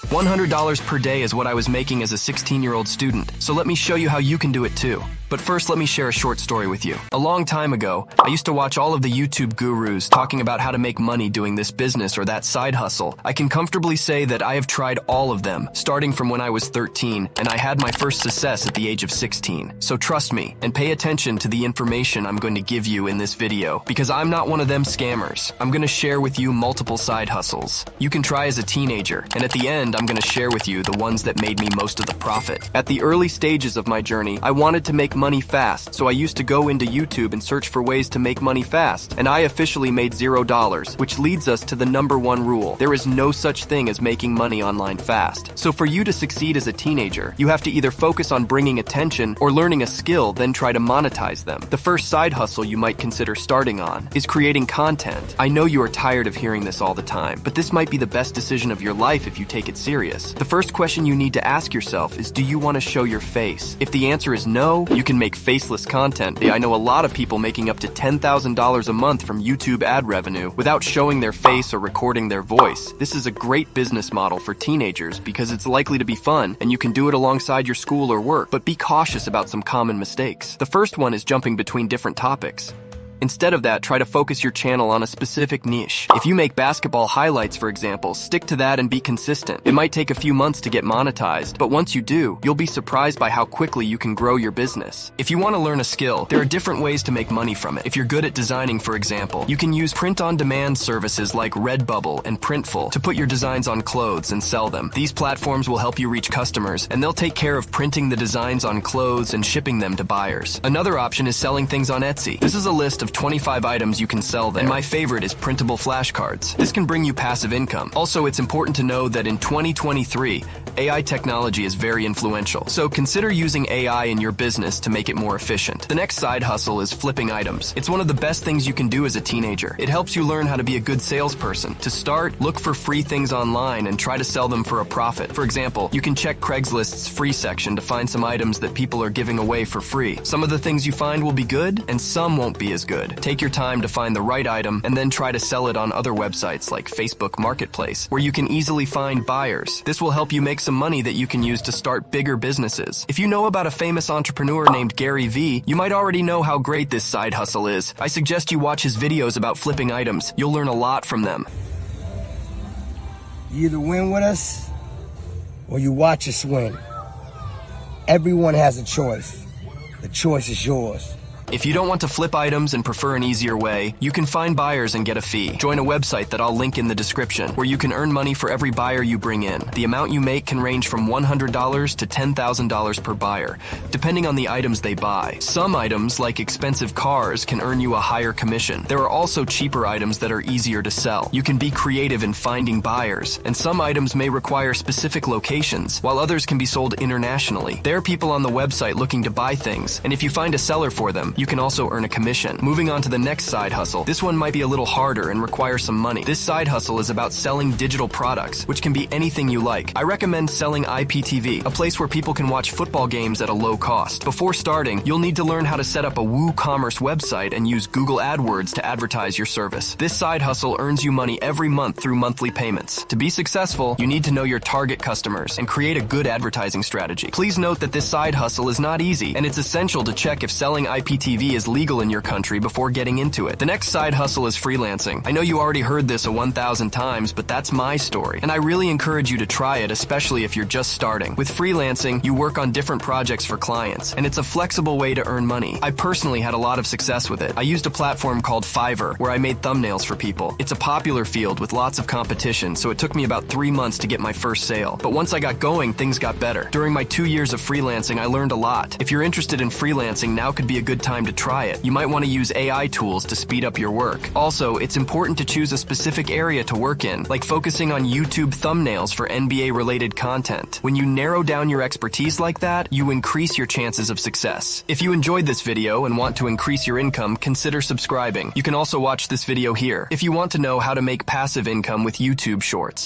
$100 per day is what I was making as a 16-year-old student, so let me show you how you can do it too. But first, let me share a short story with you. A long time ago, I used to watch all of the YouTube gurus talking about how to make money doing this business or that side hustle. I can comfortably say that I have tried all of them, starting from when I was 13, and I had my first success at the age of 16. So trust me, and pay attention to the information I'm going to give you in this video, because I'm not one of them scammers. I'm going to share with you multiple side hustles you can try as a teenager, and at the end, I'm going to share with you the ones that made me most of the profit. At the early stages of my journey, I wanted to make money fast, so I used to go into YouTube and search for ways to make money fast, and I officially made $0, which leads us to the #1 rule. There is no such thing as making money online fast. So for you to succeed as a teenager, you have to either focus on bringing attention or learning a skill, then try to monetize them. The first side hustle you might consider starting on is creating content. I know you are tired of hearing this all the time, but this might be the best decision of your life if you take it serious. The first question you need to ask yourself is, do you want to show your face? If the answer is no, you can make faceless content. I know a lot of people making up to $10,000 a month from YouTube ad revenue without showing their face or recording their voice. This is a great business model for teenagers because it's likely to be fun and you can do it alongside your school or work, but be cautious about some common mistakes. The first one is jumping between different topics. Instead of that, try to focus your channel on a specific niche. If you make basketball highlights, for example, stick to that and be consistent. It might take a few months to get monetized, but once you do, you'll be surprised by how quickly you can grow your business. If you want to learn a skill, there are different ways to make money from it. If you're good at designing, for example, you can use print-on-demand services like Redbubble and Printful to put your designs on clothes and sell them. These platforms will help you reach customers, and they'll take care of printing the designs on clothes and shipping them to buyers. Another option is selling things on Etsy. This is a list of 25 items you can sell there, and my favorite is printable flashcards. This can bring you passive income. Also, it's important to know that in 2023, AI technology is very influential, so consider using AI in your business to make it more efficient. The next side hustle is flipping items. It's one of the best things you can do as a teenager. It helps you learn how to be a good salesperson. To start, look for free things online and try to sell them for a profit. For example, you can check Craigslist's free section to find some items that people are giving away for free. Some of the things you find will be good, and some won't be as good. Take your time to find the right item and then try to sell it on other websites like Facebook Marketplace, where you can easily find buyers. This will help you make some money that you can use to start bigger businesses. If you know about a famous entrepreneur named Gary Vee, you might already know how great this side hustle is. I suggest you watch his videos about flipping items. You'll learn a lot from them. You either win with us or you watch us win. Everyone has a choice. The choice is yours. If you don't want to flip items and prefer an easier way, you can find buyers and get a fee. Join a website that I'll link in the description, where you can earn money for every buyer you bring in. The amount you make can range from $100 to $10,000 per buyer, depending on the items they buy. Some items, like expensive cars, can earn you a higher commission. There are also cheaper items that are easier to sell. You can be creative in finding buyers, and some items may require specific locations, while others can be sold internationally. There are people on the website looking to buy things, and if you find a seller for them, you can also earn a commission. Moving on to the next side hustle. This one might be a little harder and require some money. This side hustle is about selling digital products, which can be anything you like. I recommend selling IPTV, a place where people can watch football games at a low cost. Before starting, you'll need to learn how to set up a WooCommerce website and use Google AdWords to advertise your service. This side hustle earns you money every month through monthly payments. To be successful, you need to know your target customers and create a good advertising strategy. Please note that this side hustle is not easy, and it's essential to check if selling IPTV is legal in your country before getting into it. The next side hustle is freelancing. I know you already heard this 1,000 times, but that's my story, and I really encourage you to try it, especially if you're just starting. With freelancing, you work on different projects for clients, and it's a flexible way to earn money. I personally had a lot of success with it. I used a platform called Fiverr, where I made thumbnails for people. It's a popular field with lots of competition, so it took me about 3 months to get my first sale. But once I got going, things got better. During my 2 years of freelancing, I learned a lot. If you're interested in freelancing, now could be a good time to try it. You might want to use AI tools to speed up your work. Also, it's important to choose a specific area to work in, like focusing on YouTube thumbnails for NBA-related content. When you narrow down your expertise like that, you increase your chances of success. If you enjoyed this video and want to increase your income, consider subscribing. You can also watch this video here if you want to know how to make passive income with YouTube Shorts.